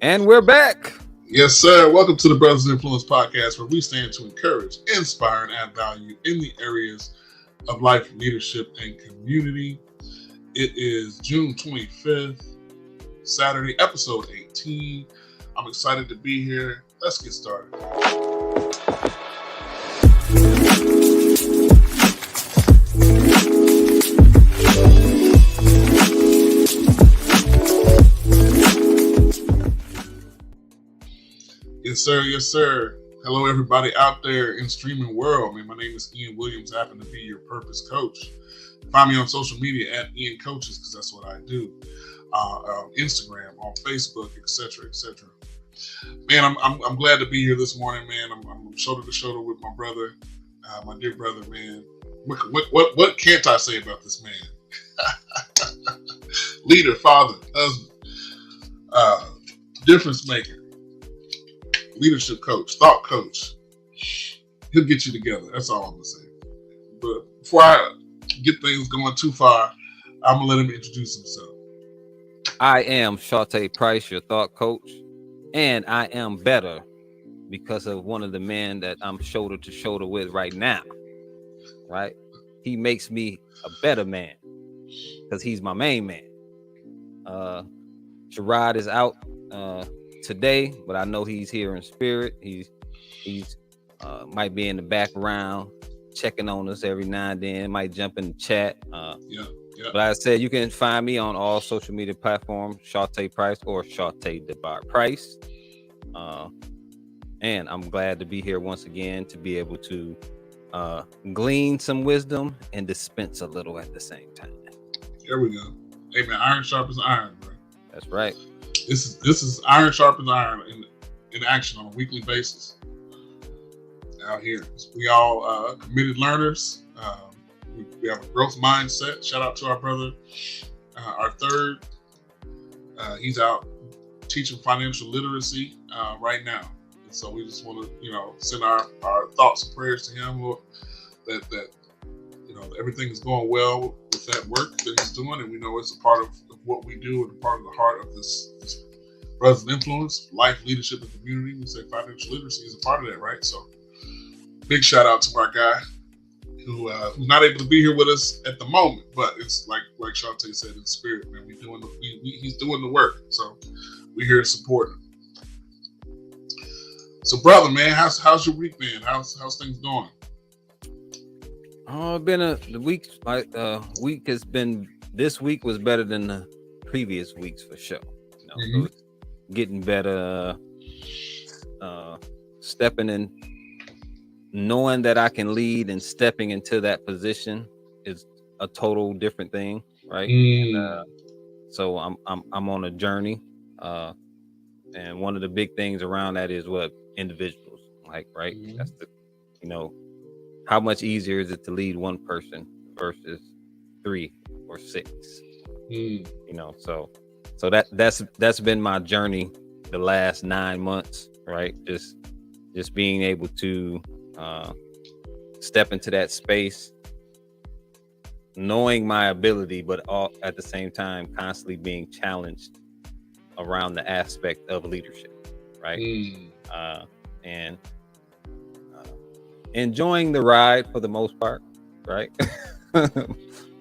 And we're back. Yes, sir. Welcome to the Brothers Influence Podcast, where we stand to encourage, inspire, and add value in the areas of life, leadership, and community. It is June 25th, Saturday, episode 18. I'm excited to be here. Let's get started. Yes, sir. Yes, sir. Hello, everybody out there in streaming world. Man, my name is Ian Williams. I happen to be your purpose coach. Find me on social media at Ian Coaches because that's what I do. Instagram, on Facebook, etc., etc. Man, I'm glad to be here this morning, man. I'm shoulder to shoulder with my brother, my dear brother, man. What can't I say about this man? Leader, father, husband, difference maker. Leadership coach, thought coach. He'll get you together. That's all I'm going to say. But before I get things going too far, I'm going to let him introduce himself. I am Sharpened Price, your thought coach, and I am better because of one of the men that I'm shoulder to shoulder with right now, right? He makes me a better man because he's my main man. Sharad is out today, but I know he's here in spirit. He's might be in the background checking on us every now and then, might jump in the chat. Yeah. But I said you can find me on all social media platforms, Sharpened Price or Sharpened Price. And I'm glad to be here once again to be able to glean some wisdom and dispense a little at the same time. There we go. Hey man, iron sharpens iron, bro. That's right. This is iron sharpens iron in action on a weekly basis out here. We all committed learners. We have a growth mindset. Shout out to our brother, our third. He's out teaching financial literacy right now. And so we just want to, send our thoughts and prayers to him, Lord, that everything is going well with that work that he's doing. And we know it's a part of what we do and a part of the heart of this Brothers of Influence, life, leadership, and community. We say financial literacy is a part of that, right? So big shout out to our guy who's not able to be here with us at the moment, but it's like Shantae said, in spirit, man. He's doing the work, so we're here to support him. So, brother, man, how's your week been? How's things going? This week was better than the previous weeks for sure. So it's getting better, stepping in. Knowing that I can lead and stepping into that position is a total different thing, right? And, so I'm on a journey, and one of the big things around that is what individuals like, right? That's how much easier is it to lead one person versus 3 or 6? So that's been my journey the last 9 months, right? Just being able to step into that space, knowing my ability, but all at the same time constantly being challenged around the aspect of leadership, right? And enjoying the ride for the most part, right?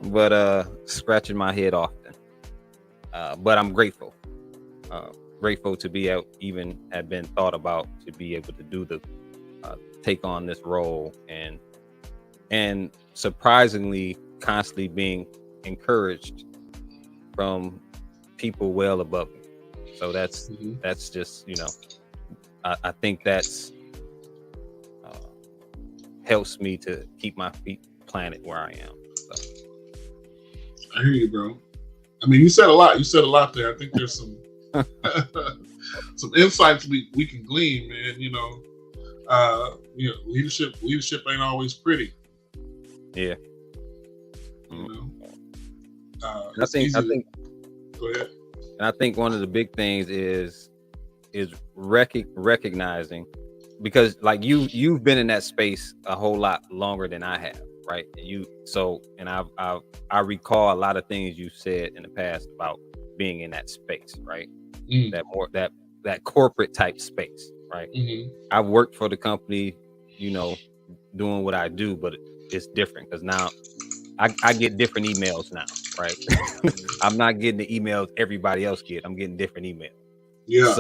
But scratching my head often. But I'm grateful to be out, even had been thought about to be able to do the take on this role, and surprisingly constantly being encouraged from people well above me. So that's just I think that's helps me to keep my feet planted where I am. So. I hear you, bro. I mean, you said a lot there. I think there's some some insights we can glean, man. Leadership ain't always pretty. Yeah. I think. Go ahead. And I think one of the big things is recognizing, because like you've been in that space a whole lot longer than I have, right? And I recall a lot of things you said in the past about being in that space, right? That that corporate type space, right? Mm-hmm. I've worked for the company, you know, doing what I do, but it's different because now I get different emails now, right? I'm not getting the emails everybody else get. I'm getting different emails. Yeah.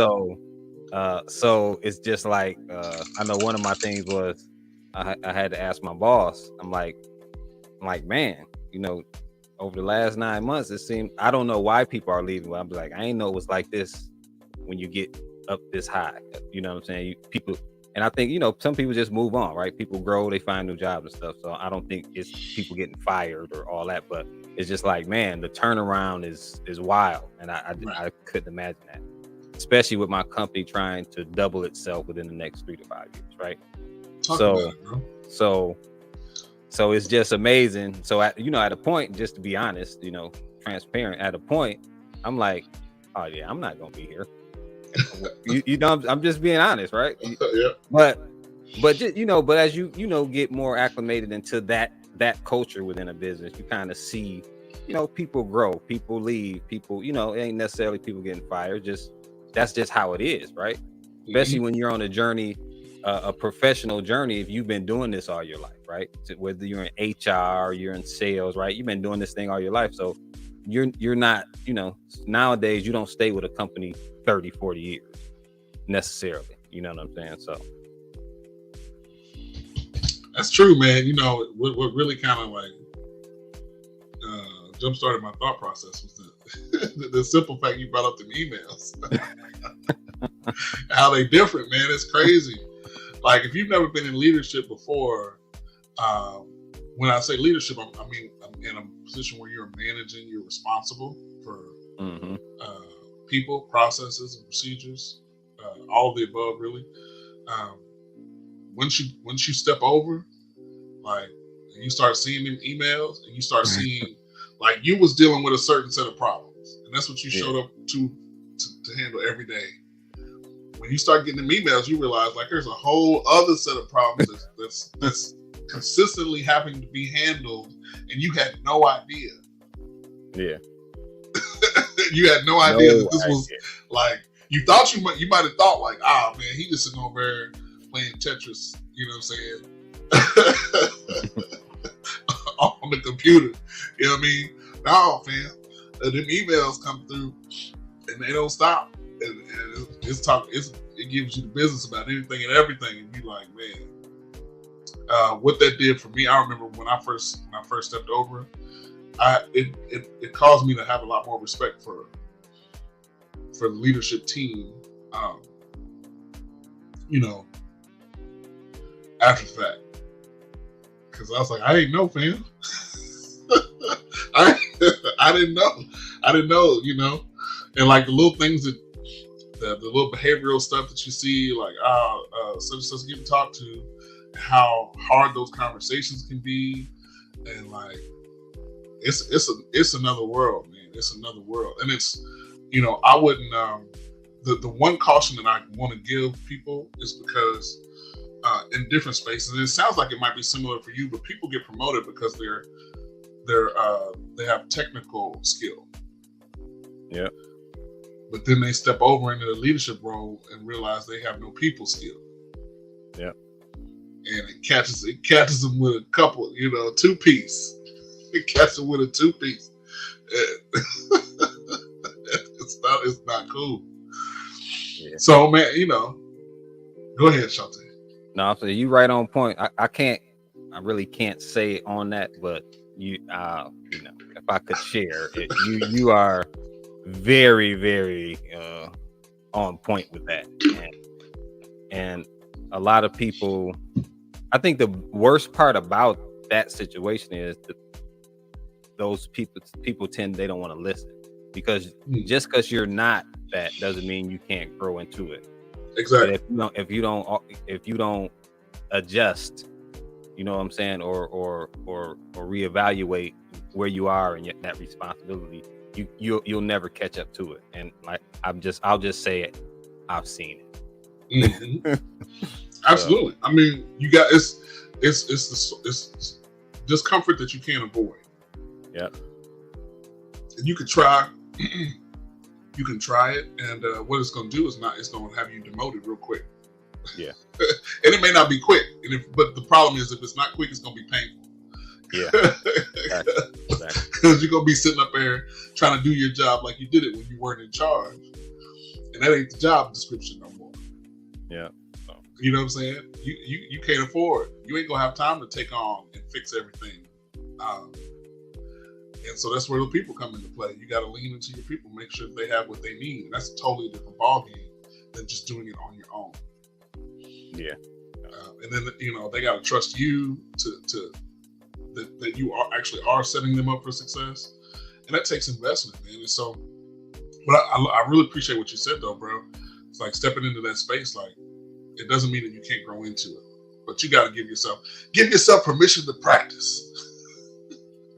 So it's just like I know one of my things was I had to ask my boss. I'm like, man, you know, over the last 9 months, it seemed I don't know why people are leaving. But I'm like, I ain't know it was like this when you get up this high. You know what I'm saying? People, and I think, you know, some people just move on, right? People grow, they find new jobs and stuff. So I don't think it's people getting fired or all that, but it's just like, man, the turnaround is wild, and I couldn't imagine that, especially with my company trying to double itself within the next 3 to 5 years, right? So it's just amazing. So at a point, just to be honest, you know, transparent, at a point, I'm like, oh yeah, I'm not gonna be here. you know, I'm just being honest, right? Yeah. But just, you know, but as you get more acclimated into that culture within a business, you kind of see, you know, people grow, people leave, people, you know, it ain't necessarily people getting fired. Just that's just how it is, right? Especially when you're on a journey, a professional journey. If you've been doing this all your life, right? So whether you're in HR or you're in sales, right? You've been doing this thing all your life, so you're not, you know, nowadays you don't stay with a company 30, 40 years necessarily. You know what I'm saying? So that's true, man. You know, what really kind of like jump started my thought process was the simple fact you brought up them emails. How they different, man. It's crazy. Like, if you've never been in leadership before, when I say leadership, I mean I'm in a position where you're managing, you're responsible for people, processes, and procedures, all of the above, really. Once you step over, like, you start seeing them emails, and you start seeing, like, you was dealing with a certain set of problems, and that's what you showed up to handle every day. When you start getting them emails, you realize, like, there's a whole other set of problems that's consistently having to be handled, and you had no idea. Yeah. You had no idea that this was, like, you thought you might have thought, like, oh man, he just sitting over there playing Tetris, you know what I'm saying? On the computer. You know what I mean? No, man. Them emails come through and they don't stop. And it gives you the business about anything and everything, and you like, man. What that did for me, I remember when I first stepped over, it caused me to have a lot more respect for the leadership team. You know, after the fact, because I was like, I didn't know, fam. I didn't know, you know, and like the little things that the little behavioral stuff that you see, like such and such getting talked to, how hard those conversations can be, and like it's another world, man. It's another world, and it's, you know, I wouldn't. The one caution that I want to give people is because in different spaces, and it sounds like it might be similar for you, but people get promoted because they have technical skill. Yeah. But then they step over into the leadership role and realize they have no people skill. Yeah. And it catches them with a couple, you know, 2-piece. It catches them with a 2-piece. It's not cool. Yeah. So, man, you know, go ahead, Shante. No, so you right on point. I really can't say on that, but you know, if I could share it, you are very, very on point with that, and a lot of people. I think the worst part about that situation is that those people they don't want to listen, because just because you're not that doesn't mean you can't grow into it. Exactly. But if you don't adjust, you know what I'm saying, or reevaluate where you are and that responsibility, you'll never catch up to it. And like I'll just say it, I've seen it. Mm-hmm. Absolutely. I mean, you got it's discomfort that you can't avoid. Yep. And you could try you can try it, and what it's going to do is it's going to have you demoted real quick. Yeah. And it may not be quick, but the problem is if it's not quick, it's going to be painful. Yeah. Exactly. Because you're going to be sitting up there trying to do your job like you did it when you weren't in charge, and that ain't the job description no more. Yeah. You know what I'm saying? You can't afford. You ain't gonna have time to take on and fix everything. And so that's where the people come into play. You got to lean into your people, make sure they have what they need. And that's a totally different ballgame than just doing it on your own. Yeah. And then they got to trust you that you are setting them up for success, and that takes investment, man. And so, but I really appreciate what you said though, bro. It's like stepping into that space, like. It doesn't mean that you can't grow into it, but you got to give yourself permission to practice.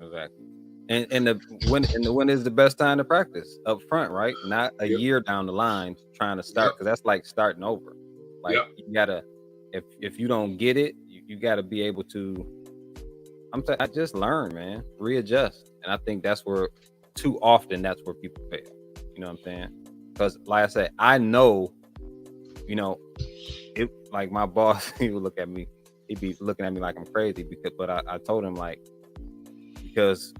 Exactly. And when is the best time to practice? Up front, right? Not a year down the line trying to start, because that's like starting over. Like you gotta, if you don't get it, you gotta be able to. I just learn, man, readjust, and I think that's where too often that's where people fail. You know what I'm saying? Because like I said, I know, it, like my boss, he would look at me, he'd be looking at me like I'm crazy but I told him because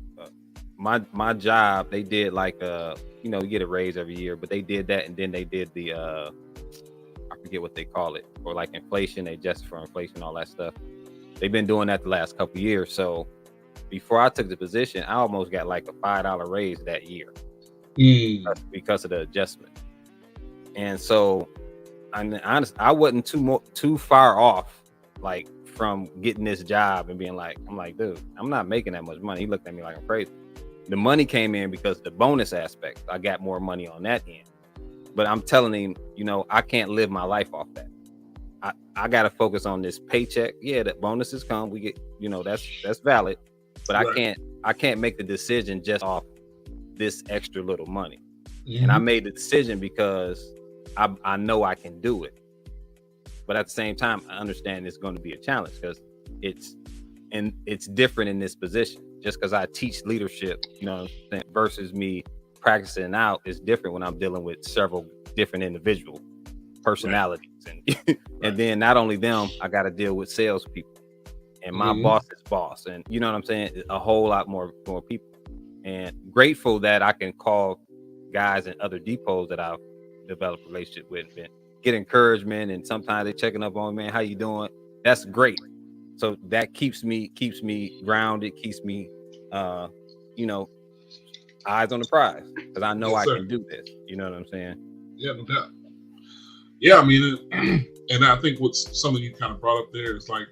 my job, they did you get a raise every year, but they did that, and then they did the I forget what they call it, or like inflation, they adjust for inflation, all that stuff. They've been doing that the last couple of years. So before I took the position, I almost got like a $5 raise that year because of the adjustment. And so I wasn't too far off, like, from getting this job and being like, I'm like, dude, I'm not making that much money. He looked at me like I'm crazy. The money came in because of the bonus aspect. I got more money on that end. But I'm telling him, I can't live my life off that. I got to focus on this paycheck. Yeah, the bonuses come. We get, that's valid. But right. I can't make the decision just off this extra little money. Mm-hmm. And I made the decision because I know I can do it, but at the same time, I understand it's going to be a challenge because it's different in this position. Just because I teach leadership, versus me practicing out is different when I'm dealing with several different individual personalities, right. And then not only them, I got to deal with salespeople and my boss's boss, and you know what I'm saying, a whole lot more people. And grateful that I can call guys in other depots that I've develop a relationship with and get encouragement, and sometimes they're checking up on me, man, how you doing? That's great. So that keeps me grounded, keeps me eyes on the prize, because I know I can do this. You know what I'm saying? Yeah, no doubt. Yeah, I mean, and I think what's something you kind of brought up there is like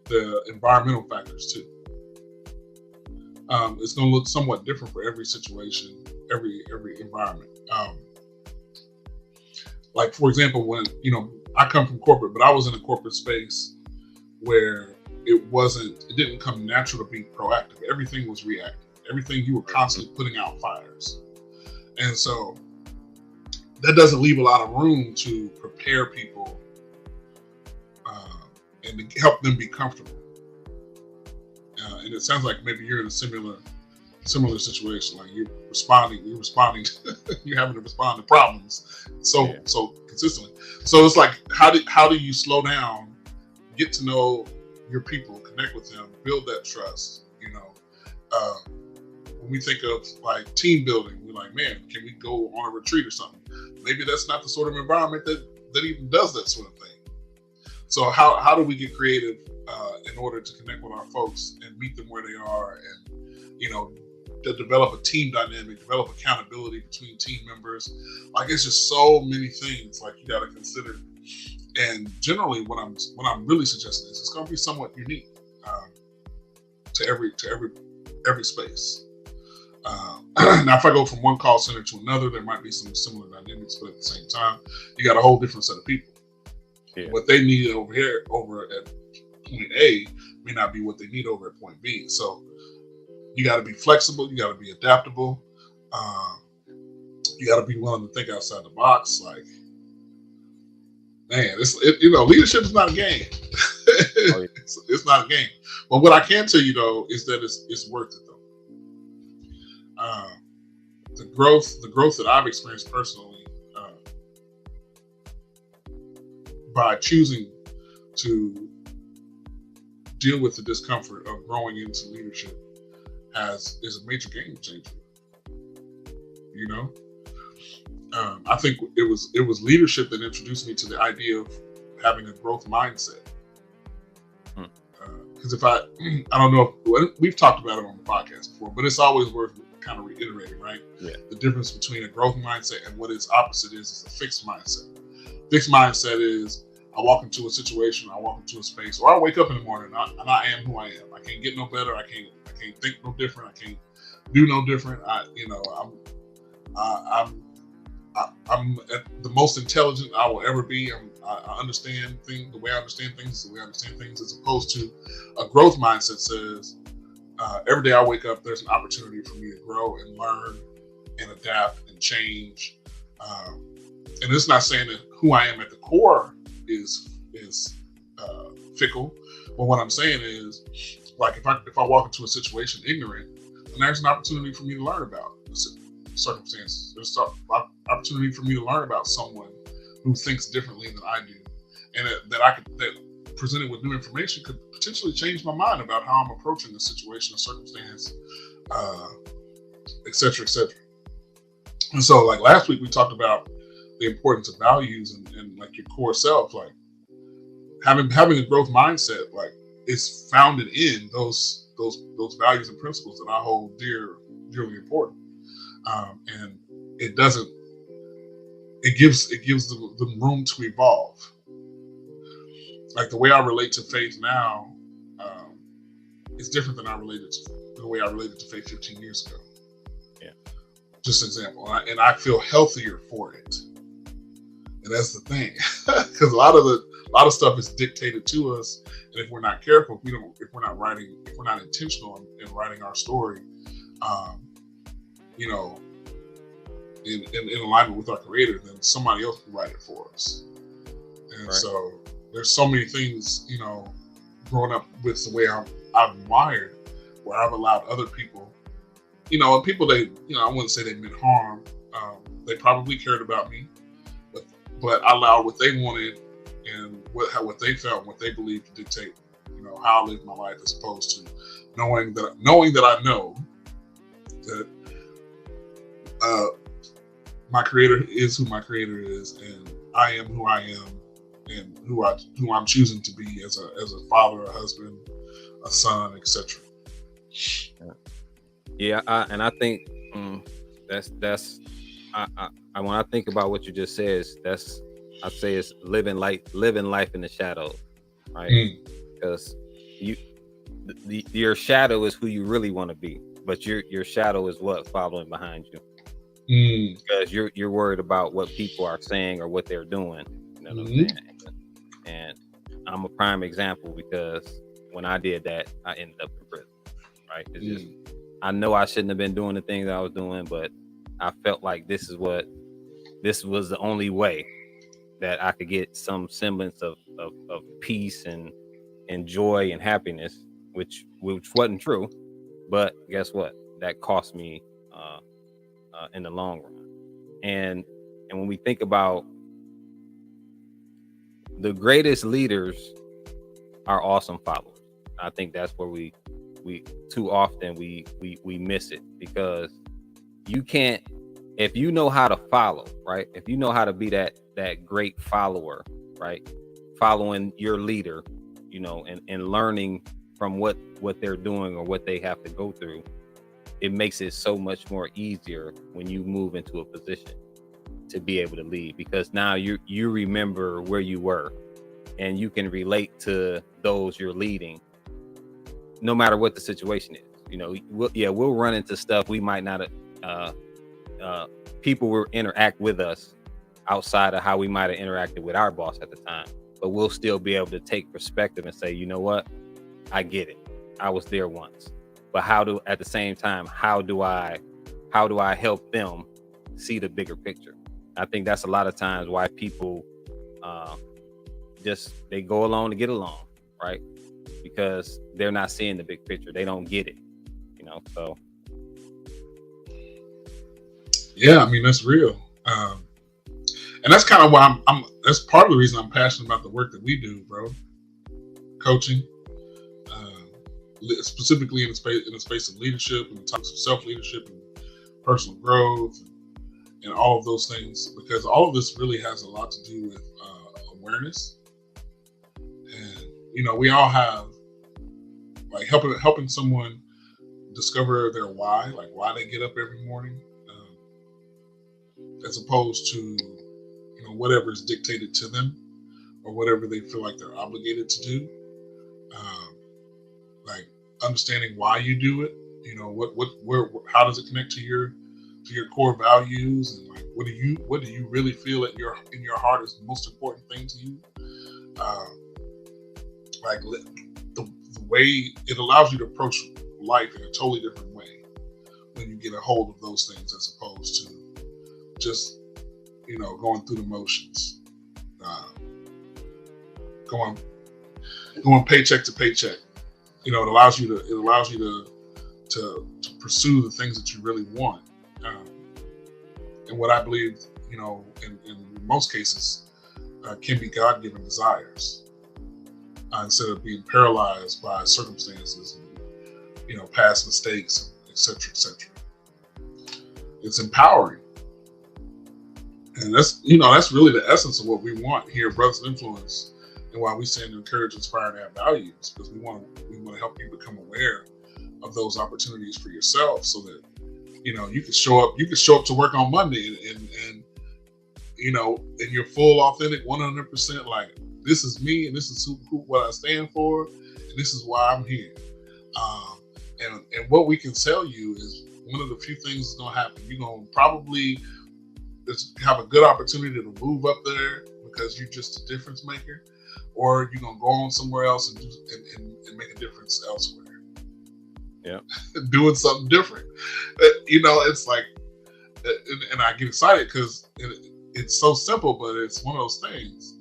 the environmental factors too. It's going to look somewhat different for every situation, every environment. Like, for example, when, I come from corporate, but I was in a corporate space where it didn't come natural to be proactive. Everything was reactive. Everything, you were constantly putting out fires. And so that doesn't leave a lot of room to prepare people and to help them be comfortable. And it sounds like maybe you're in a similar situation, like you're responding, you're having to respond to problems so consistently. So it's like, how do you slow down, get to know your people, connect with them, build that trust? When we think of like team building, we're like, man, can we go on a retreat or something? Maybe that's not the sort of environment that even does that sort of thing. So how do we get creative in order to connect with our folks and meet them where they are, and to develop a team dynamic, develop accountability between team members? Like, it's just so many things like you got to consider. And generally, what I'm really suggesting is it's going to be somewhat unique to every space. Now, if I go from one call center to another, there might be some similar dynamics, but at the same time, you got a whole different set of people. Yeah. What they need over at point A may not be what they need over at point B. So you got to be flexible. You got to be adaptable. You got to be willing to think outside the box. Like, man, leadership is not a game. Oh, yeah. It's not a game. But what I can tell you though is that it's worth it though. the growth that I've experienced personally by choosing to deal with the discomfort of growing into leadership is a major game changer. You know, I think it was leadership that introduced me to the idea of having a growth mindset. Because if I don't know if we've talked about it on the podcast before, but it's always worth kind of reiterating, right? Yeah. The difference between a growth mindset and what its opposite is a fixed mindset. Fixed mindset is I walk into a situation, I walk into a space, or I wake up in the morning and I am who I am. I can't get no better. I can't think no different. I can't do no different. I'm the most intelligent I will ever be. I understand things. The way I understand things is the way I understand things, as opposed to a growth mindset says every day I wake up, there's an opportunity for me to grow and learn and adapt and change. And it's not saying that who I am at the core is fickle, but what I'm saying is, like, if I walk into a situation ignorant, then there's an opportunity for me to learn about circumstances. There's an opportunity for me to learn about someone who thinks differently than I do, and that presented with new information could potentially change my mind about how I'm approaching the situation, the circumstance, et cetera, et cetera. And so, like last week, we talked about the importance of values and like your core self, like having a growth mindset, like it's founded in those values and principles that I hold dearly important. And it gives the room to evolve. Like the way I relate to faith now is different than the way I related to faith 15 years ago. Yeah. Just an example. And I feel healthier for it. And that's the thing. Because a lot of stuff is dictated to us. And if we're not careful, if we're not intentional in writing our story, in alignment with our creator, then somebody else will write it for us. And right. So there's so many things, growing up with the way I'm wired, where I've allowed other people, and people I wouldn't say they meant harm. They probably cared about me, but I allowed what they wanted and what they felt, and what they believed to dictate, how I live my life, as opposed to knowing that I know that my creator is who my creator is, and I am who I am, and who I'm choosing to be as a father, a husband, a son, etc. Yeah, I think that's when I think about what you just said, I say it's living life in the shadows, right? Because your shadow is who you really want to be, but your shadow is what following behind you. Because you're worried about what people are saying or what they're doing. You know what I'm saying? And I'm a prime example, because when I did that, I ended up in prison. Right? It's just, I know I shouldn't have been doing the things I was doing, but I felt like this was the only way that I could get some semblance of peace and joy and happiness, which wasn't true. But guess what? That cost me in the long run. And when we think about the greatest leaders are awesome followers, I think that's where we too often we miss it, because you can't, if you know how to follow, right? If you know how to be that great follower, right? Following your leader, and learning from what they're doing or what they have to go through, it makes it so much more easier when you move into a position to be able to lead, because now you remember where you were and you can relate to those you're leading, no matter what the situation is. We'll run into stuff we might not people will interact with us outside of how we might have interacted with our boss at the time, but we'll still be able to take perspective and say, you know what, I get it, I was there once. But at the same time, how do I help them see the bigger picture? I think that's a lot of times why people they go along to get along, right? Because they're not seeing the big picture. They don't get it, so. Yeah, I mean that's real, and that's kind of why I'm. That's part of the reason I'm passionate about the work that we do, bro. Coaching, specifically in the space of leadership and the topics of self leadership and personal growth and all of those things, because all of this really has a lot to do with awareness. And we all have like helping someone discover their why, like why they get up every morning, as opposed to whatever is dictated to them or whatever they feel like they're obligated to do. Like understanding why you do it. How does it connect to your core values, and like what do you really feel in your heart is the most important thing to you. Like the way it allows you to approach life in a totally different way when you get a hold of those things, as opposed to just going through the motions, going paycheck to paycheck. It allows you to pursue the things that you really want, and what I believe in most cases can be God-given desires, instead of being paralyzed by circumstances and past mistakes, etc., etc. It's empowering. And that's really the essence of what we want here at Brothers of Influence, and why we stand to encourage, inspire, and add values, because we want to help you become aware of those opportunities for yourself, so that you can show up to work on Monday and in your full, authentic, 100%, like, this is me and this is what I stand for, and this is why I'm here. And what we can tell you is one of the few things that's going to happen. You're going to probably have a good opportunity to move up there because you're just a difference maker, or you're going to go on somewhere else and make a difference elsewhere. Yeah. Doing something different. It's like, and I get excited because it's so simple, but it's one of those things.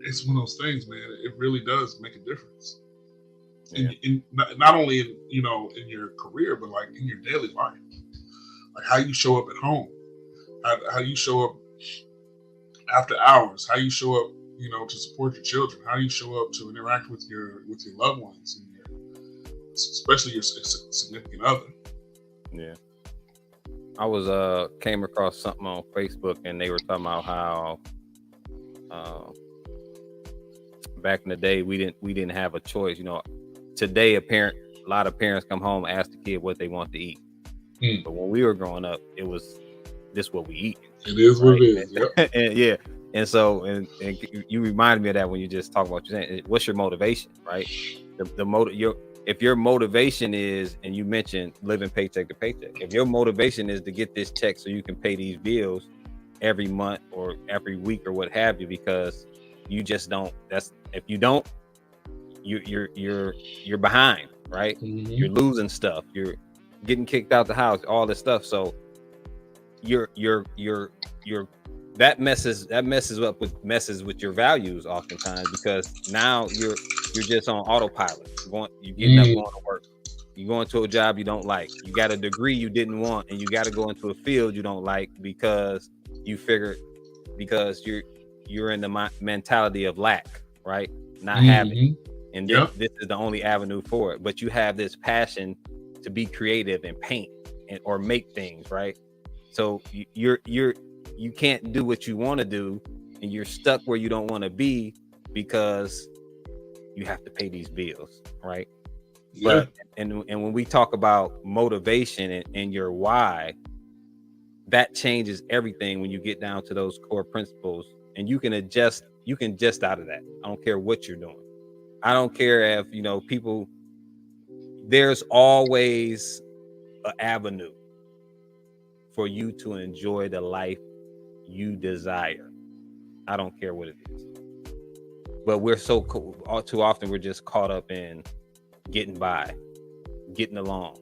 It's one of those things, man. It really does make a difference. Yeah. In not only in your career, but like in your daily life. Like how you show up at home, how you show up after hours, how you show up, to support your children, how you show up to interact with your loved ones, and especially your significant other. Yeah. I was came across something on Facebook, and they were talking about how back in the day we didn't have a choice. Today a lot of parents come home, ask the kid what they want to eat. But when we were growing up, it was this what we eat. It is right? What it is. Yep. And yeah. And so, and you reminded me of that when you just talk about you're saying, what's your motivation, right? If your motivation is, and you mentioned living paycheck to paycheck, if your motivation is to get this check so you can pay these bills every month or every week or what have you, because you just don't. If you don't, you're behind, right? Mm-hmm. You're losing stuff. You're getting kicked out the house, all this stuff. So you're that messes with your values oftentimes, because now you're just on autopilot. You're getting up, going to work. You're going to a job you don't like. You got a degree you didn't want, and you got to go into a field you don't like because you figured, because you're in the mentality of lack, right? Not having. And this is the only avenue for it. But you have this passion to be creative and paint or make things, right? So you can't do what you want to do, and you're stuck where you don't want to be because you have to pay these bills, right? Yeah. But and when we talk about motivation and your why, that changes everything when you get down to those core principles, and you can adjust out of that. I don't care what you're doing. I don't care if people. There's always an avenue for you to enjoy the life you desire. I don't care what it is. But we're so all too often we're just caught up in getting by, getting along,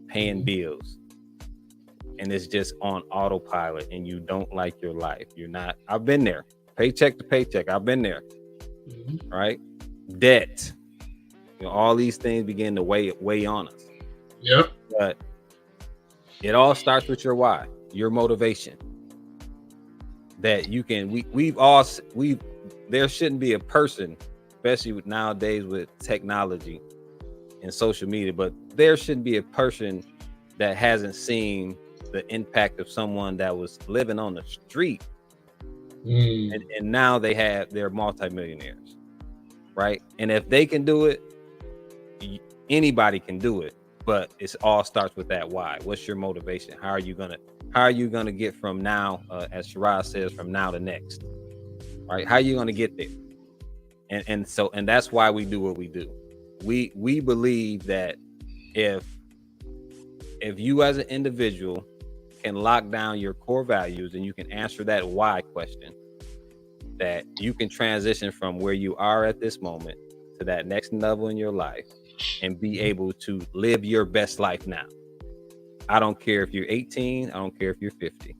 paying bills, and it's just on autopilot, and you don't like your life. You're not. I've been there, paycheck to paycheck. I've been there, right? Debt. All these things begin to weigh on us. Yep. But It all starts with your why, your motivation. That you can, there shouldn't be a person, especially nowadays with technology and social media, but there shouldn't be a person that hasn't seen the impact of someone that was living on the street, and now they're multimillionaires, right? And if they can do it, anybody can do it. But it all starts with that why. What's your motivation? How are you gonna get from now, as Shiraz says, from now to next, right? How are you gonna get there? And that's why we do what we do. We believe that if you as an individual can lock down your core values and you can answer that why question, that you can transition from where you are at this moment to that next level in your life and be able to live your best life now. I don't care if you're 18, I don't care if you're 50.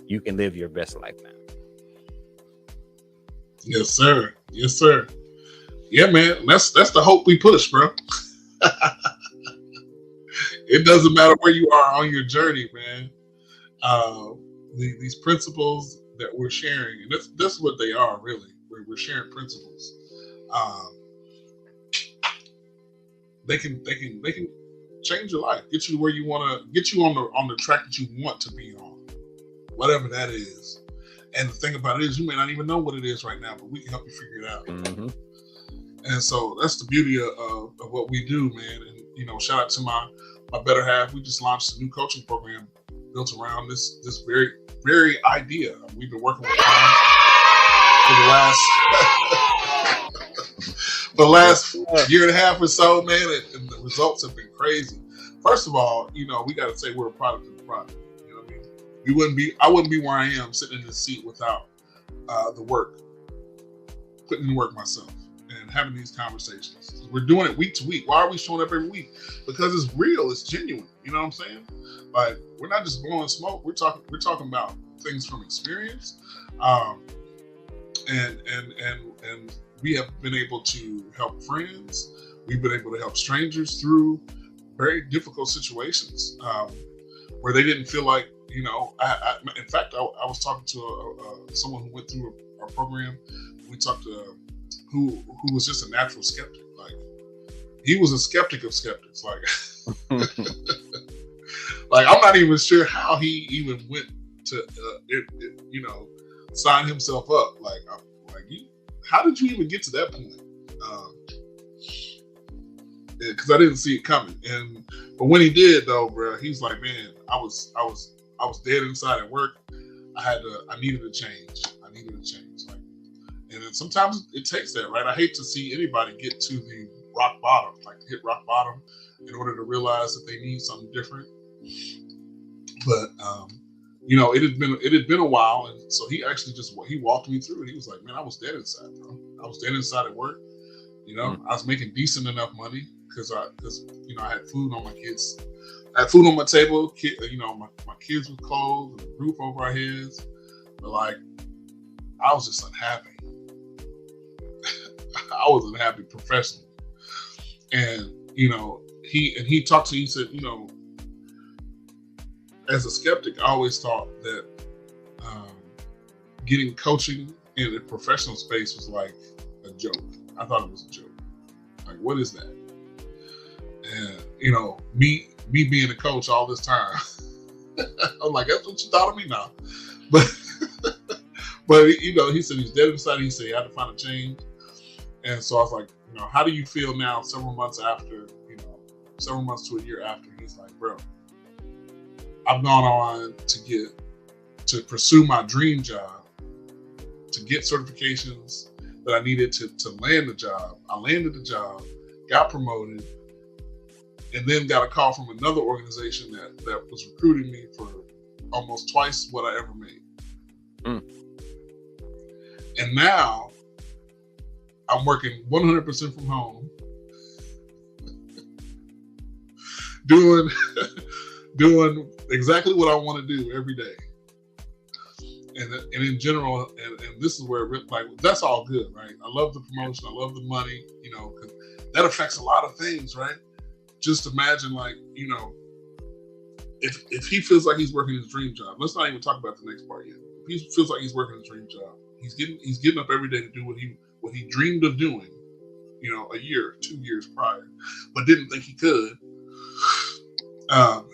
You can live your best life now. Yes, sir. Yes, sir. Yeah, man. That's the hope we push, bro. It doesn't matter where you are on your journey, man. These principles that we're sharing, and that's what they are, really. We're sharing principles. They can change your life, get you where you want to, get you on the track that you want to be on, whatever that is. And the thing about it is, you may not even know what it is right now, but we can help you figure it out. Mm-hmm. And so that's the beauty of what we do, man. And shout out to my better half. We just launched a new coaching program built around this very, very idea. We've been working with clients for the last year and a half or so, man, and the results have been crazy. First of all, we got to say we're a product of the product. You know what I mean? I wouldn't be where I am sitting in this seat without the work, putting in work myself and having these conversations. We're doing it week to week. Why are we showing up every week? Because it's real, it's genuine. You know what I'm saying? Like, we're not just blowing smoke. We're talking about things from experience, and we have been able to help friends. We've been able to help strangers through very difficult situations where they didn't feel like, in fact, I was talking to someone who went through our program. We talked to who was just a natural skeptic. Like, he was a skeptic of skeptics. Like, like, I'm not even sure how he even went to, sign himself up. Like, how did you even get to that point? Because I didn't see it coming. But when he did, though, bro, he's like, man, I was dead inside at work. I needed a change. Like, and then sometimes it takes that, right? I hate to see anybody get to the rock bottom, like hit rock bottom, in order to realize that they need something different. But it had been a while, and so he actually he walked me through it. He was like, man, I was dead inside, bro. I was dead inside at work. I was making decent enough money because I had food on my kids. I had food on my table. My kids with clothes and a roof over our heads. But like, I was just unhappy. I was unhappy professionally. And he talked to me. He said, as a skeptic, I always thought that getting coaching in a professional space was like a joke. I thought it was a joke. Like, what is that? And me being a coach all this time, I'm like, that's what you thought of me now. But he said he's dead inside. He said he had to find a change. And so I was like, how do you feel now, several months to a year after? He's like, bro, I've gone on to pursue my dream job, to get certifications that I needed to land the job. I landed the job, got promoted, and then got a call from another organization that was recruiting me for almost twice what I ever made. And now I'm working 100% from home, doing exactly what I want to do every day. And in general, and this is where that's all good, right? I love the promotion, I love the money, because that affects a lot of things, right? Just imagine, like, if he feels like he's working his dream job, let's not even talk about the next part yet. If he feels like he's working his dream job, he's getting up every day to do what he dreamed of doing, a year, 2 years prior, but didn't think he could. How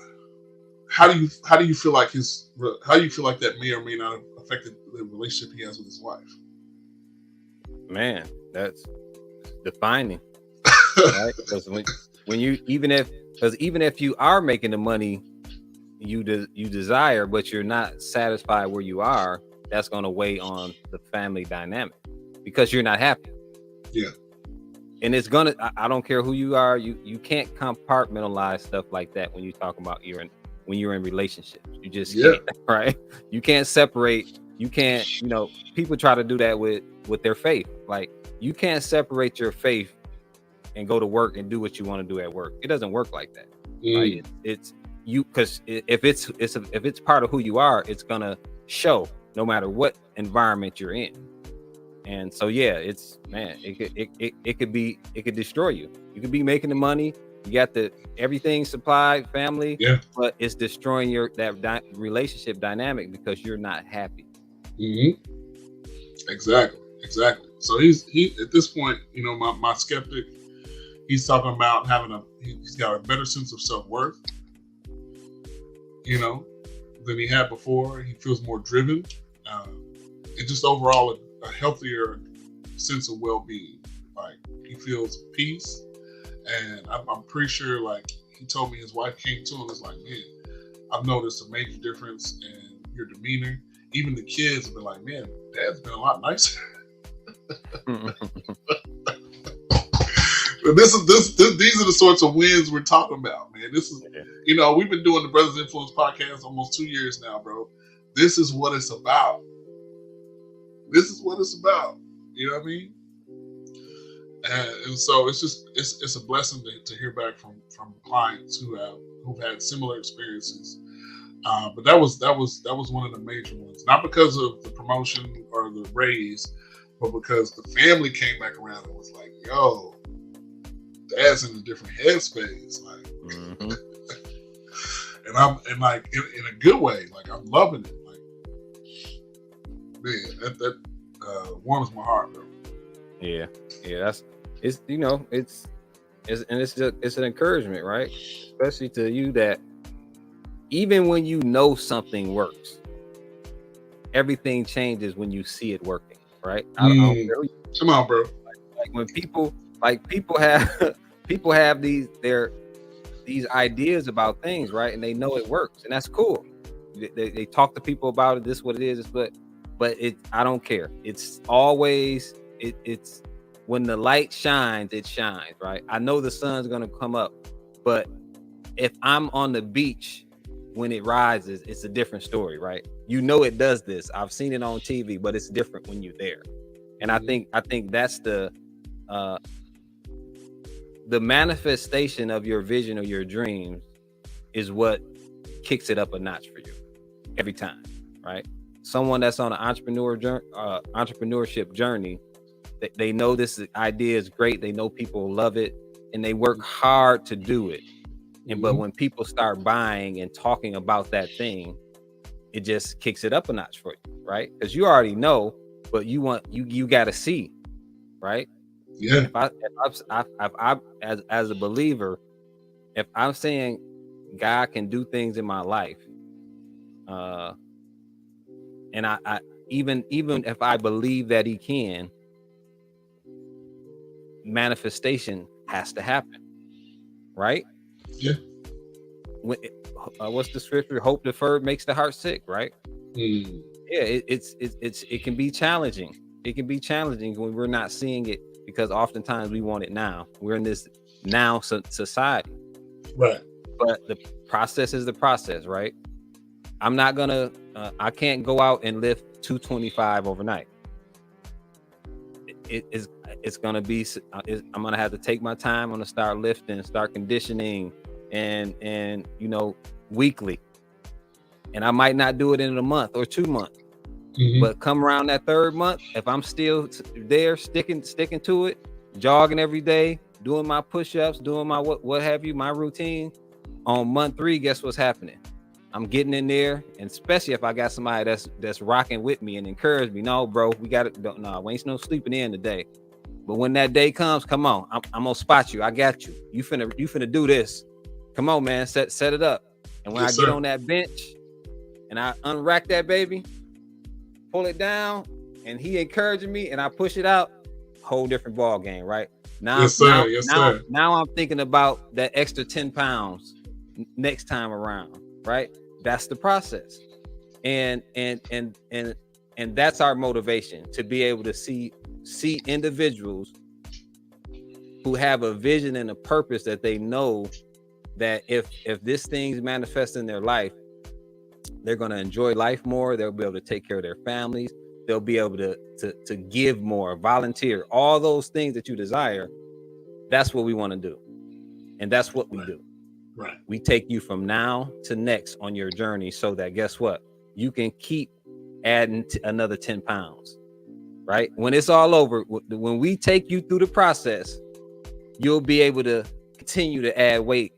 do you feel like that may or may not have affected the relationship he has with his wife? Man, that's defining, right? Because when you even if you are making the money you desire, but you're not satisfied where you are, that's going to weigh on the family dynamic because you're not happy. Yeah. And it's gonna. I don't care who you are. You can't compartmentalize stuff like that when you talk about when you're in relationships. You just can't, right? You can't separate. You can't. People try to do that with their faith. Like you can't separate your faith and go to work and do what you want to do at work. It doesn't work like that. Right? It's you, because if it's part of who you are, it's gonna show no matter what environment you're in. And so, yeah, it could destroy you. You could be making the money, you got everything supplied, family, but it's destroying that relationship dynamic because you're not happy. Mm-hmm. Exactly. So he at this point, my skeptic, he's talking about he's got a better sense of self-worth, than he had before. He feels more driven, and just overall a healthier sense of well-being. Like he feels peace, and I'm pretty sure, like he told me his wife came to him and was like, man, I've noticed a major difference in your demeanor. Even the kids have been like, man, Dad's been a lot nicer. These are the sorts of wins we're talking about, man. This is, we've been doing the Brothers Influence podcast almost 2 years now, bro. This is what it's about. You know what I mean? And so it's a blessing to hear back from clients who've had similar experiences. But that was one of the major ones, not because of the promotion or the raise, but because the family came back around and was like, yo, Dad's in a different headspace, like, mm-hmm. and like in a good way, like I'm loving it, like, man, that warms my heart, bro. Yeah, it's an encouragement, right? Especially to you that even when you know something works, everything changes when you see it working, right? I don't care. Come on, bro. Like when people have these ideas about things, right? And they know it works, and that's cool. They talk to people about it. This is what it is, but I don't care. It's always it's when the light shines, it shines, right? I know the sun's gonna come up, but if I'm on the beach when it rises, it's a different story, right? It does this. I've seen it on TV, but it's different when you're there. And I think that's the manifestation of your vision or your dreams is what kicks it up a notch for you every time, right? Someone that's on an entrepreneurship journey, they know this idea is great. They know people love it, and they work hard to do it. And but when people start buying and talking about that thing, it just kicks it up a notch for you, right? Because you already know, but you got to see, right? Yeah. If I as a believer, if I'm saying God can do things in my life, and I even if I believe that He can, manifestation has to happen, right? Yeah. What's the scripture? Hope deferred makes the heart sick, right? Yeah, it can be challenging. It can be challenging when we're not seeing it, because oftentimes we want it now. We're in this now society, right? But the process is the process, right? I'm not gonna. I can't go out and lift 225 overnight. It's gonna be. I'm gonna have to take my time. I'm gonna start lifting, start conditioning, and weekly. And I might not do it in a month or 2 months. But come around that third month, if I'm still there, sticking to it, jogging every day, doing my push-ups, doing my what have you, my routine, on month 3, guess what's happening? I'm getting in there, and especially if I got somebody that's rocking with me and encourage me. No, bro, we got it. No, we ain't no sleeping in today. But when that day comes, come on, I'm gonna spot you. I got you. You finna do this. Come on, man, set it up. And when I get on that bench and I unrack that baby, pull it down, and he encouraging me, and I push it out, whole different ball game, right? Now, now I'm thinking about that extra 10 pounds next time around, right? That's the process, and that's our motivation, to be able to see individuals who have a vision and a purpose, that they know that if this thing's manifest in their life, they're going to enjoy life more. They'll be able to take care of their families. They'll be able to give more, volunteer, all those things that you desire. That's what we want to do, and that's what we do. Right. We take you from now to next on your journey, so that, guess what? You can keep adding another 10 pounds, right? When it's all over, when we take you through the process, you'll be able to continue to add weight,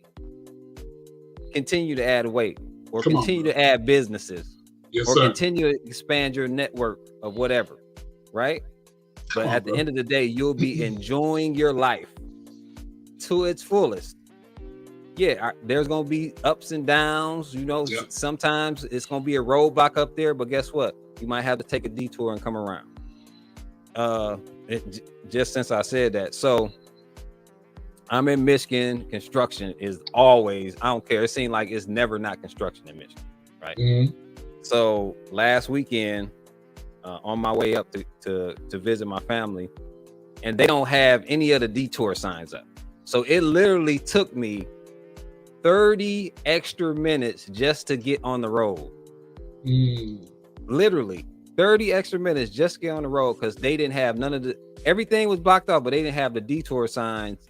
or continue to add businesses, or continue to expand your network of whatever, right? But at the end of the day, you'll be enjoying your life to its fullest. Yeah, there's going to be ups and downs. Sometimes it's going to be a roadblock up there, but guess what? You might have to take a detour and come around. Just since I said that. So I'm in Michigan. Construction is always, I don't care. It seems like it's never not construction in Michigan, right? Mm-hmm. So last weekend, on my way up to visit my family, and they don't have any of the detour signs up. So it literally took me 30 extra minutes just to get on the road. Literally 30 extra minutes just to get on the road, because they didn't have everything was blocked off, but they didn't have the detour signs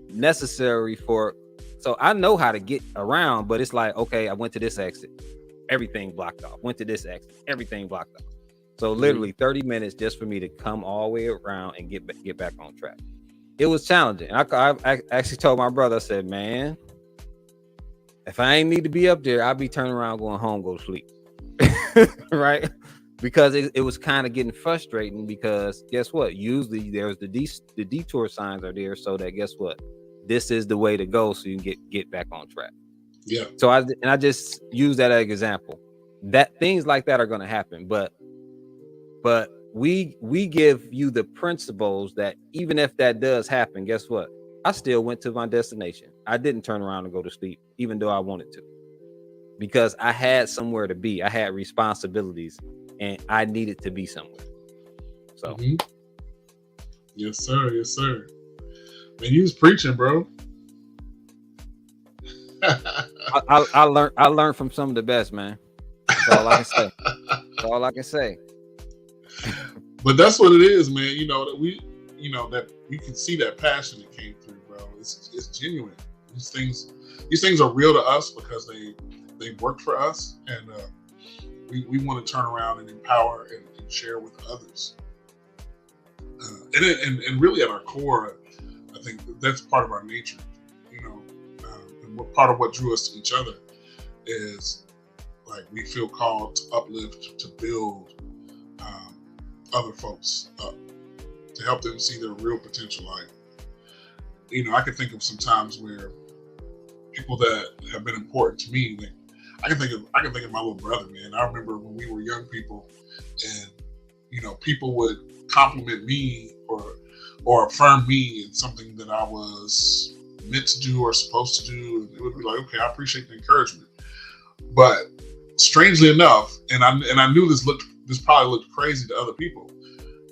necessary for. So I know how to get around, but it's like, okay, I went to this exit, everything blocked off. Went to this exit, everything blocked off. So literally 30 minutes just for me to come all the way around and get back on track. It was challenging. I actually told my brother, I said, man, if I ain't need to be up there, I'll be turning around, going home, go to sleep. Right? Because it was kind of getting frustrating, because guess what? Usually there's the detour signs are there, so that, guess what? This is the way to go, so you can get back on track. Yeah. So I just use that as an example. That things like that are going to happen, but we give you the principles that even if that does happen, guess what? I still went to my destination. I didn't turn around and go to sleep, even though I wanted to, because I had somewhere to be. I had responsibilities, and I needed to be somewhere. So, yes, sir. Yes, sir. Man, you was preaching, bro. I learned from some of the best, man. That's all I can say. That's all I can say. But that's what it is, man. That you can see that passion that came through, bro. It's genuine. These things are real to us because they work for us, and we want to turn around and empower and share with others. And really at our core, I think that's part of our nature, and part of what drew us to each other is like we feel called to uplift, to build other folks up, to help them see their real potential. Like, I can think of some times where people that have been important to me, I can think of my little brother, man. I remember when we were young people, and people would compliment me or affirm me in something that I was meant to do or supposed to do, and it would be like, okay, I appreciate the encouragement. But strangely enough, and I knew this probably looked crazy to other people,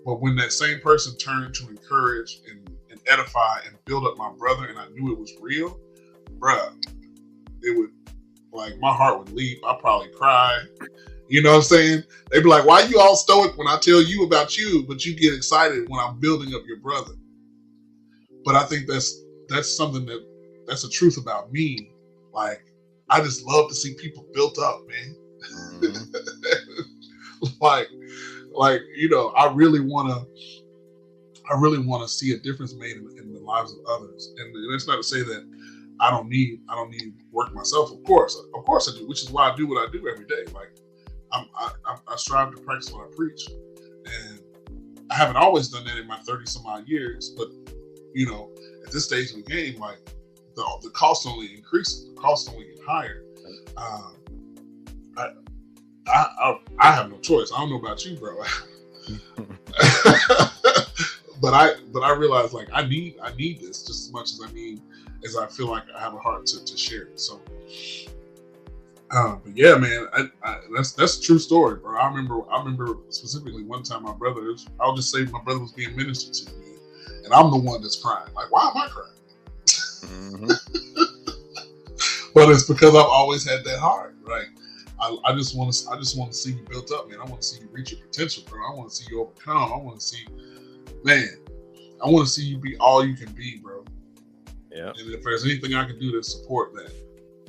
but when that same person turned to encourage and edify and build up my brother, and I knew it was real, bruh, it would, like, my heart would leap. I'd probably cry. You know what I'm saying? They'd be like, why you all stoic when I tell you about you, but you get excited when I'm building up your brother? But I think that's something that's the truth about me. Like, I just love to see people built up, man. like, I really want to see a difference made in the lives of others. And it's not to say that I don't need work myself. Of course I do, which is why I do what I do every day. Like I strive to practice what I preach, and I haven't always done that in my 30 some odd years. But at this stage of the game, like the cost only increases, the cost only get higher. I have no choice. I don't know about you, bro. but I realize like I need this just as much as I feel like I have a heart to share it. So, but yeah, man, that's a true story, bro. I remember specifically one time I'll just say my brother was being ministered to, man, and I'm the one that's crying. Like, why am I crying? Mm-hmm. But it's because I've always had that heart, right? I just want to see you built up, man. I want to see you reach your potential, bro. I want to see you overcome. I want to see you be all you can be, bro. Yeah. And if there's anything I can do to support that,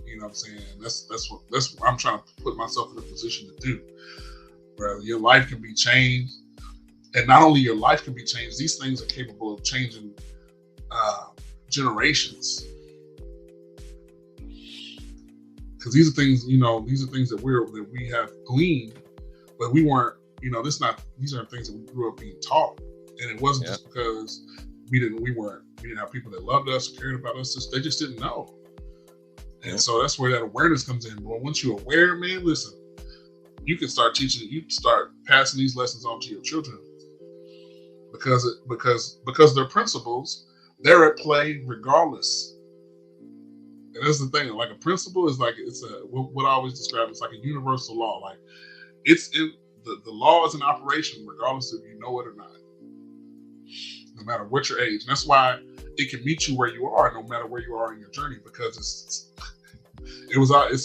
you know what I'm saying? That's what I'm trying to put myself in a position to do, bro. Your life can be changed, and not only your life can be changed, these things are capable of changing generations. Because these are things that we have gleaned, but we weren't, these aren't things that we grew up being taught. And it wasn't just because we didn't have people that loved us or cared about us. They just didn't know. And so that's where that awareness comes in. But once you're aware, man, listen, you can start teaching, you can start passing these lessons on to your children. Because they're principles, they're at play regardless. And that's the thing. Like a principle is like what I always describe. It's like a universal law. Like the law is in operation regardless if you know it or not. No matter what your age. And that's why it can meet you where you are, no matter where you are in your journey, because it's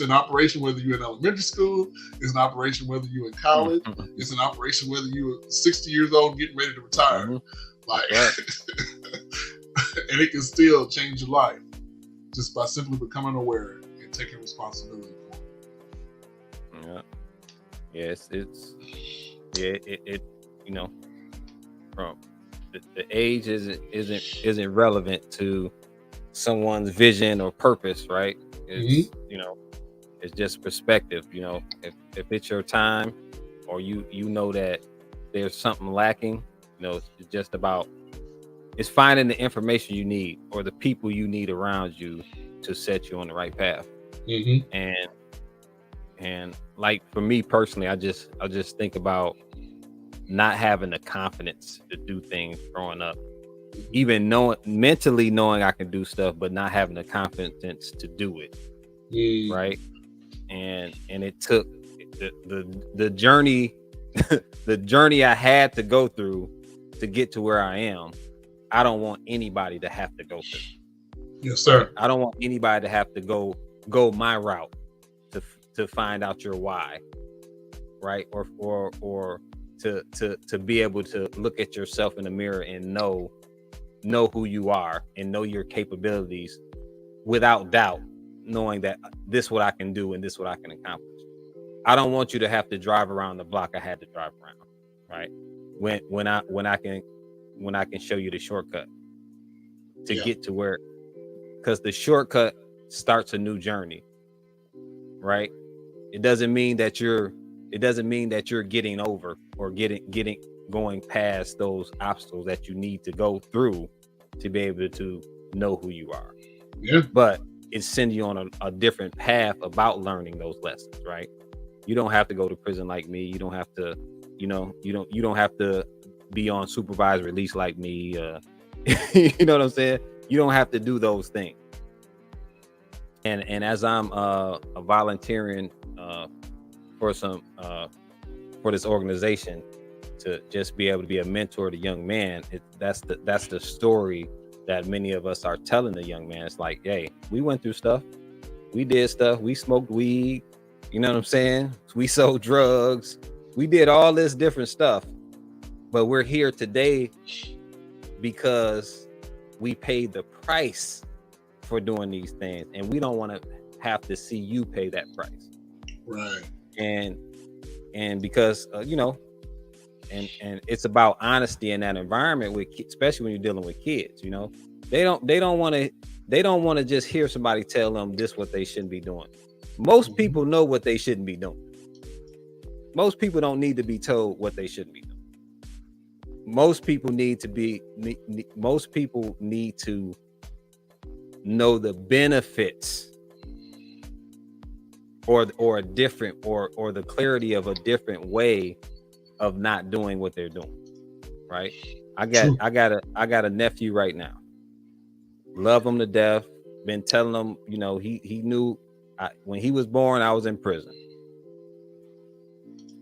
in operation whether you're in elementary school, it's an operation whether you're in college, it's an operation whether you're 60 years old getting ready to retire. Like, and it can still change your life just by simply becoming aware and taking responsibility for it. Yeah. From the age isn't relevant to someone's vision or purpose, right? It's it's just perspective. If it's your time, or you know that there's something lacking, it's just about finding the information you need or the people you need around you to set you on the right path. And like for me personally, I just think about not having the confidence to do things growing up, even mentally knowing I can do stuff, but not having the confidence to do it. Right. And it took the journey, the journey I had to go through to get to where I am. I don't want anybody to have to go through. Yes, sir. I don't want anybody to have to go my route to find out your why, right? Or to be able to look at yourself in the mirror and know who you are and know your capabilities without doubt, knowing that this is what I can do and this is what I can accomplish. I don't want you to have to drive around the block I had to drive around, right? When I can show you the shortcut to get to where, because the shortcut starts a new journey, right? It doesn't mean that you're getting over or going past those obstacles that you need to go through to be able to know who you are. Yeah. But it sends you on a different path about learning those lessons, right? You don't have to go to prison like me. You don't have to, you don't have to be on supervised release like me. You know what I'm saying? You don't have to do those things. And as I'm volunteering for this organization to just be able to be a mentor to young man, that's the story that many of us are telling the young man. It's like, hey, we went through stuff, we did stuff, we smoked weed, you know what I'm saying? We sold drugs, we did all this different stuff, but we're here today because we paid the price for doing these things, and we don't want to have to see you pay that price, right? And because and it's about honesty in that environment with, especially when you're dealing with kids. You know, they don't want to just hear somebody tell them this what they shouldn't be doing. Most people know what they shouldn't be doing. Most people don't need to be told what they shouldn't be doing. Most people need to know the benefits or a different or the clarity of a different way of not doing what they're doing. Right? I got a nephew right now. Love him to death. Been telling him, you know, he knew when he was born, I was in prison.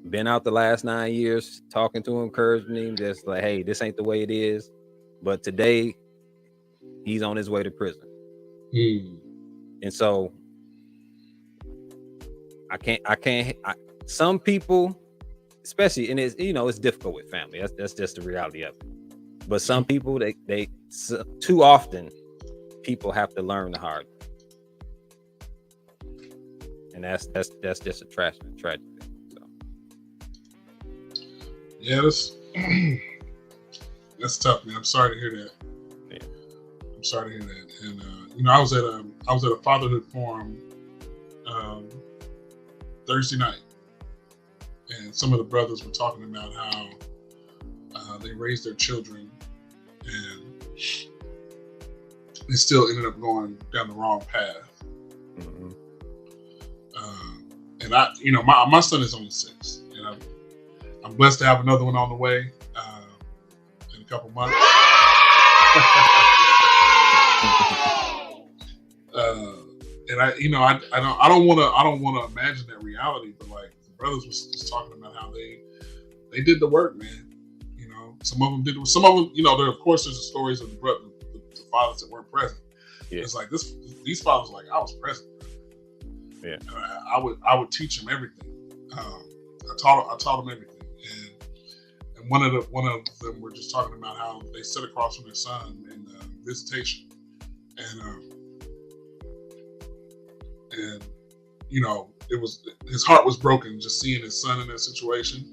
Been out the last 9 years, talking to him, encouraging him, just like, hey, this ain't the way it is. But today, he's on his way to prison. And so some people, especially, and it's, you know, it's difficult with family. That's just the reality of it. But some people, they too often, people have to learn the hard way. And that's just a tragedy. Yeah, that's tough, man. I'm sorry to hear that. Yeah. I'm sorry to hear that. And you know, I was at a fatherhood forum Thursday night, and some of the brothers were talking about how they raised their children, and they still ended up going down the wrong path. Mm-hmm. And I, you know, my son is only 6, and I'm blessed to have another one on the way in a couple months. And I, you know, I don't want to imagine that reality, but like the brothers was talking about how they did the work, man. You know, some of them, you know, of course there's the stories of the fathers that weren't present. Yeah. It's like these fathers, like, I was present. Yeah. And I would teach them everything. I taught them everything. And one of them were just talking about how they sat across from their son in visitation, and you know, his heart was broken just seeing his son in that situation,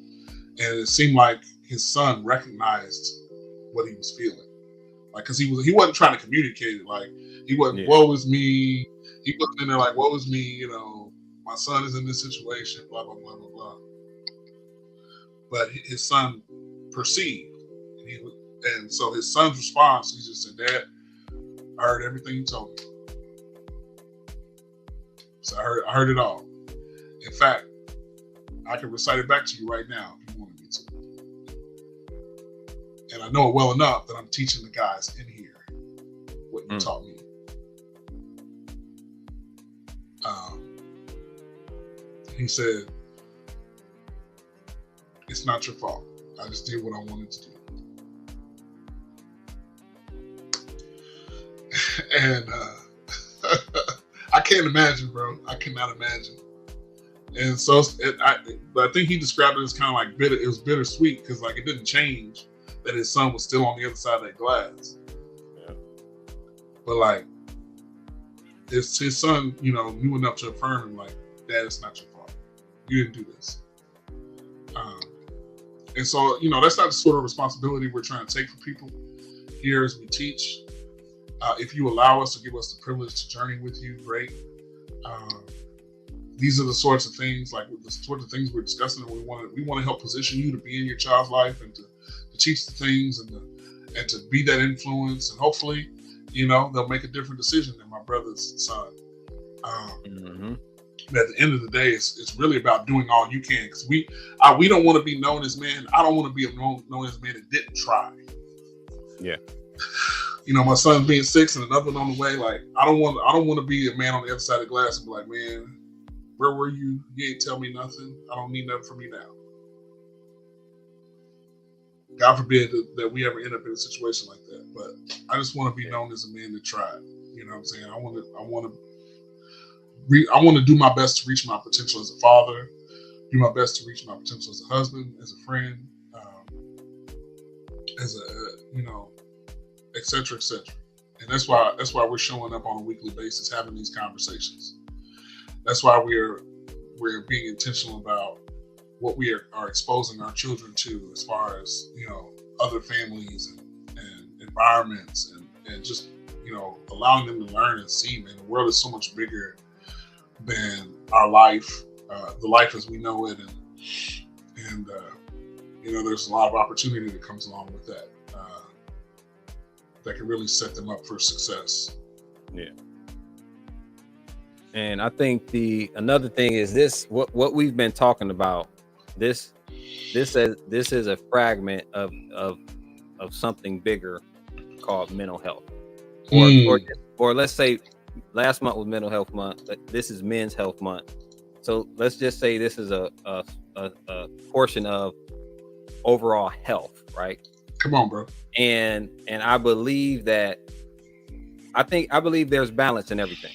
and it seemed like his son recognized what he was feeling, like, because he wasn't trying to communicate it, like he wasn't, woe is me. He wasn't in there like, woe is me, you know, my son is in this situation, blah blah blah blah blah. But his son perceived, and so his son's response, he just said, "Dad, I heard everything you told me. So I heard it all. In fact, I can recite it back to you right now if you wanted me to. And I know it well enough that I'm teaching the guys in here what you taught me." He said, "It's not your fault. I just did what I wanted to do." And I can't imagine, bro. I cannot imagine. And so I think he described it as kind of like bitter. It was bittersweet because, like, it didn't change that his son was still on the other side of that glass. Yeah. But like, his son, you know, knew enough to affirm him, like, "Dad, it's not your fault. You didn't do this." And so, you know, that's not the sort of responsibility we're trying to take for people here as we teach. If you allow us to give us the privilege to journey with you, great. These are the sorts of things, like the sorts of things we're discussing, and we want to help position you to be in your child's life and to teach the things and to be that influence, and hopefully, you know, they'll make a different decision than my brother's son. But at the end of the day, it's really about doing all you can, because we don't want to be known as man. I don't want to be known as a man that didn't try. Yeah. You know, my son being 6 and another one on the way. Like, I don't want to be a man on the other side of the glass and be like, "Man, where were you? You ain't tell me nothing. I don't need nothing from you now." God forbid that we ever end up in a situation like that. But I just want to be known as a man that tried. You know what I'm saying? I want to do my best to reach my potential as a father, do my best to reach my potential as a husband, as a friend, as a, you know, et cetera, et cetera. And that's why we're showing up on a weekly basis, having these conversations. That's why we're being intentional about what we are exposing our children to, as far as other families and environments, and just allowing them to learn and see. Man, the world is so much bigger than our life, the life as we know it, and there's a lot of opportunity that comes along with that, that can really set them up for success. Yeah. And I think another thing is this: what we've been talking about. This is a fragment of something bigger called mental health, or let's say last month was Mental Health Month. This is Men's Health Month. So let's just say this is a portion of overall health, right? Come on, bro. And I believe I believe there's balance in everything,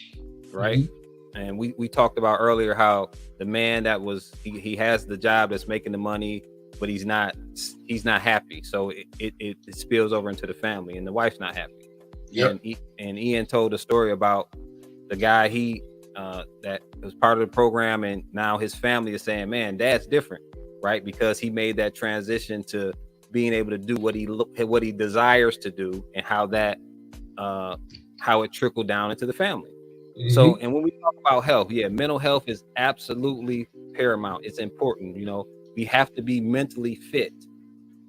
right? Mm-hmm. And we talked about earlier how the man that he has the job that's making the money, but he's not happy. So it spills over into the family, and the wife's not happy. Yep. And Ian told a story about the guy that was part of the program, and now his family is saying, man, Dad's different, right? Because he made that transition to being able to do what he desires to do, and how it trickled down into the family. Mm-hmm. So, and when we talk about health, mental health is absolutely paramount. It's important. We have to be mentally fit,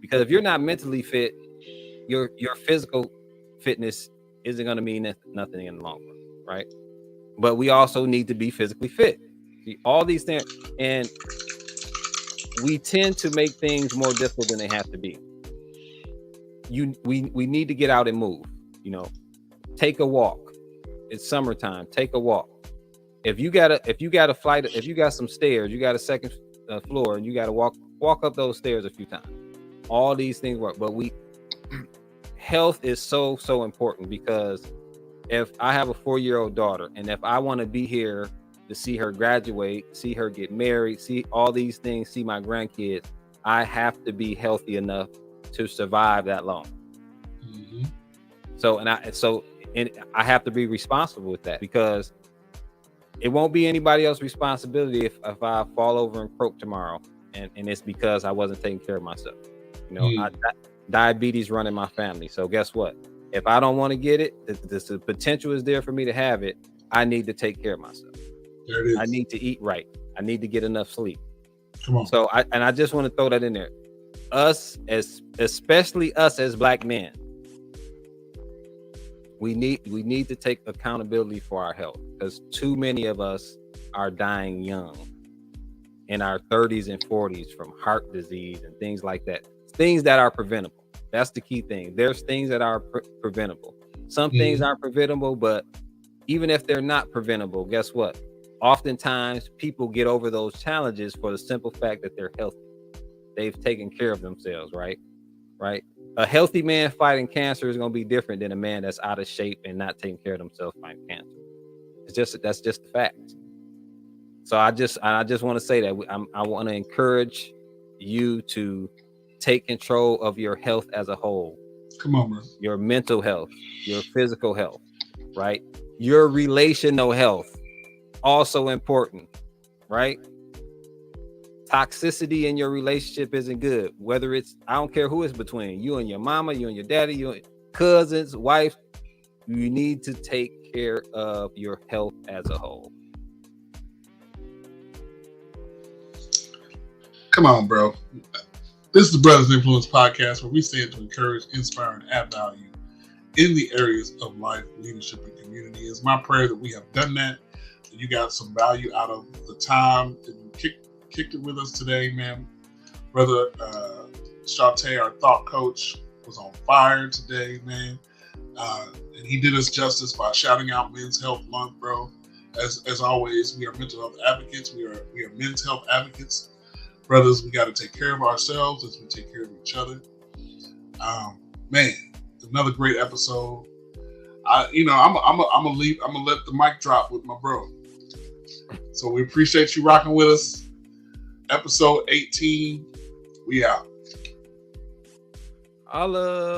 because if you're not mentally fit, your physical fitness isn't going to mean nothing in the long run, right? But we also need to be physically fit. See, all these things, and we tend to make things more difficult than they have to be. We need to get out and move. Take a walk. It's summertime. Take a walk. If you got a flight, if you got some stairs, you got a second floor, and you got to walk up those stairs a few times. All these things work, but health is so important, because if I have a 4-year-old daughter, and if I want to be here to see her graduate, see her get married, see all these things, see my grandkids, I have to be healthy enough to survive that long. Mm-hmm. So I have to be responsible with that, because it won't be anybody else's responsibility if I fall over and croak tomorrow, and it's because I wasn't taking care of myself. Diabetes running my family. So guess what? If I don't want to get it, the potential is there for me to have it. I need to take care of myself. There it is. I need to eat right. I need to get enough sleep. Come on. So I just want to throw that in there. Especially us as Black men, we need to take accountability for our health, because too many of us are dying young, in our 30s and 40s, from heart disease and things like that. Things that are preventable. That's the key thing. There's things that are preventable. Some things aren't preventable, but even if they're not preventable, guess what? Oftentimes people get over those challenges for the simple fact that they're healthy. They've taken care of themselves, right? Right. A healthy man fighting cancer is going to be different than a man that's out of shape and not taking care of themselves fighting cancer. That's just the fact. So I just want to say that I want to encourage you to take control of your health as a whole. Come on, bro. Your mental health, your physical health, right? Your relational health, also important, right? Toxicity in your relationship isn't good. Whether I don't care who it's between, you and your mama, you and your daddy, you and cousins, wife, you need to take care of your health as a whole. Come on, bro. This is the Brothers Influence Podcast, where we stand to encourage, inspire, and add value in the areas of life, leadership, and community. It's my prayer that we have done that, and you got some value out of the time that you kicked it with us today, man. Brother Shante, our thought coach, was on fire today, man. And he did us justice by shouting out Men's Health Month, bro. As always, we are mental health advocates. We are men's health advocates. Brothers, we got to take care of ourselves as we take care of each other. Man, another great episode. I'm gonna leave. I'm gonna let the mic drop with my bro. So we appreciate you rocking with us. Episode 18. We out. I love.